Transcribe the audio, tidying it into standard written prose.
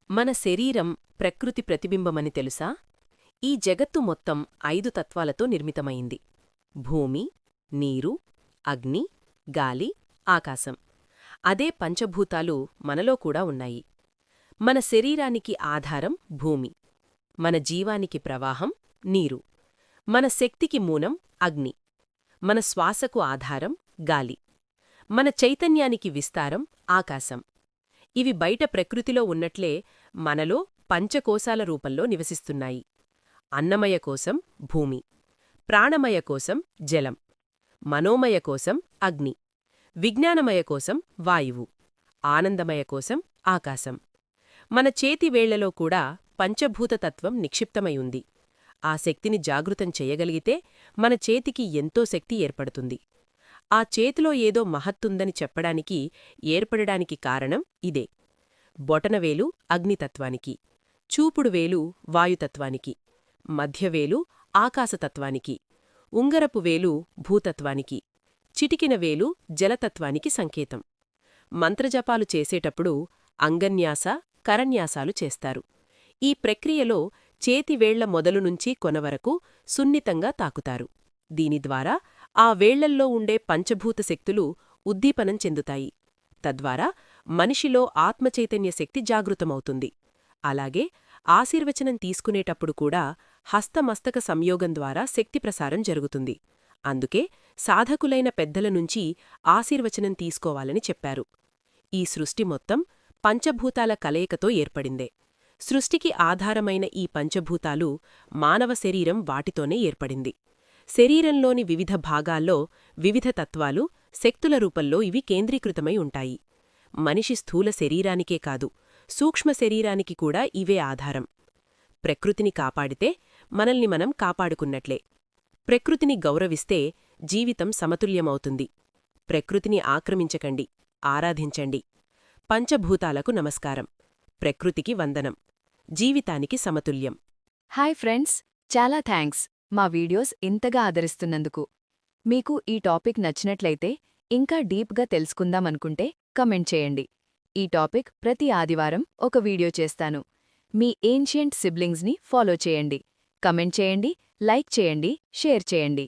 మన శరీరం ప్రకృతి ప్రతిబింబమని తెలుసా? ఈ జగత్తు మొత్తం 5 తత్వాలతో నిర్మితమైంది. భూమి, నీరు, అగ్ని, గాలి, ఆకాశం. అదే పంచభూతాలు మనలో కూడా ఉన్నాయి. మన శరీరానికి ఆధారం భూమి, మన జీవానికి ప్రవాహం నీరు, మన శక్తికి మూలం అగ్ని, మన శ్వాసకు ఆధారం గాలి, మన చైతన్యానికి విస్తారం ఆకాశం. ఇవి బయట ప్రకృతిలో ఉన్నట్లే మనలో పంచకోశాల రూపంలో నివసిస్తున్నాయి. అన్నమయ కోసం భూమి, ప్రాణమయ కోసం జలం, మనోమయ కోసం అగ్ని, విజ్ఞానమయ కోసం వాయువు, ఆనందమయ కోసం ఆకాశం. మన చేతివేళ్లలో కూడా పంచభూతతత్వం నిక్షిప్తమై ఉంది. ఆ శక్తిని జాగృతం చెయ్యగలిగితే మన చేతికి ఎంతో శక్తి ఏర్పడుతుంది. ఆ చేతిలో ఏదో మహత్తుందని చెప్పడానికి ఏర్పడడానికి కారణం ఇదే. బొటనవేలు అగ్నితత్వానికి, చూపుడువేలు వాయుతత్వానికి, మధ్యవేలు ఆకాశతత్వానికి, ఉంగరపు వేలు భూతత్వానికి, చిటికిన వేలు జలతత్వానికి సంకేతం. మంత్రజపాలు చేసేటప్పుడు అంగన్యాస, కరన్యాసాలు చేస్తారు. ఈ ప్రక్రియలో చేతివేళ్ల మొదలునుంచి కొనవరకు సున్నితంగా తాకుతారు. దీనిద్వారా ఆ వేళ్లల్లో ఉండే పంచభూత శక్తులు ఉద్దీపనం చెందుతాయి. తద్వారా మనిషిలో ఆత్మచైతన్య శక్తి జాగృతమవుతుంది. అలాగే ఆశీర్వచనం తీసుకునేటప్పుడు కూడా హస్తమస్తక సంయోగం ద్వారా శక్తి ప్రసారం జరుగుతుంది. అందుకే సాధకులైన పెద్దలనుంచి ఆశీర్వచనం తీసుకోవాలని చెప్పారు. ఈ సృష్టి మొత్తం పంచభూతాల కలయికతో ఏర్పడిందే. సృష్టికి ఆధారమైన ఈ పంచభూతాలు మానవ శరీరం వాటితోనే ఏర్పడింది. శరీరంలోని వివిధ భాగాల్లో వివిధ తత్వాలు, శక్తుల రూపంలో ఇవి కేంద్రీకృతమై ఉంటాయి. మనిషి స్థూల శరీరానికే కాదు, సూక్ష్మ శరీరానికి కూడా ఇవే ఆధారం. ప్రకృతిని కాపాడితే మనల్ని మనం కాపాడుకున్నట్లే. ప్రకృతిని గౌరవిస్తే జీవితం సమతుల్యమవుతుంది. ప్రకృతిని ఆక్రమించకండి, ఆరాధించండి. పంచభూతాలకు నమస్కారం, ప్రకృతికి వందనం, జీవితానికి సమతుల్యం. హాయ్ ఫ్రెండ్స్, చాలా థ్యాంక్స్ మా వీడియోస్ ఇంతగా ఆదరిస్తున్నందుకు. మీకు ఈ టాపిక్ నచ్చినట్లయితే, ఇంకా డీప్గా తెలుసుకుందామనుకుంటే కమెంట్ చేయండి. ఈ టాపిక్ ప్రతి ఆదివారం ఒక వీడియో చేస్తాను. మీ ఏన్షియంట్ సిబ్లింగ్స్ని ఫాలో చేయండి, కమెంట్ చేయండి, లైక్ చేయండి, షేర్ చేయండి.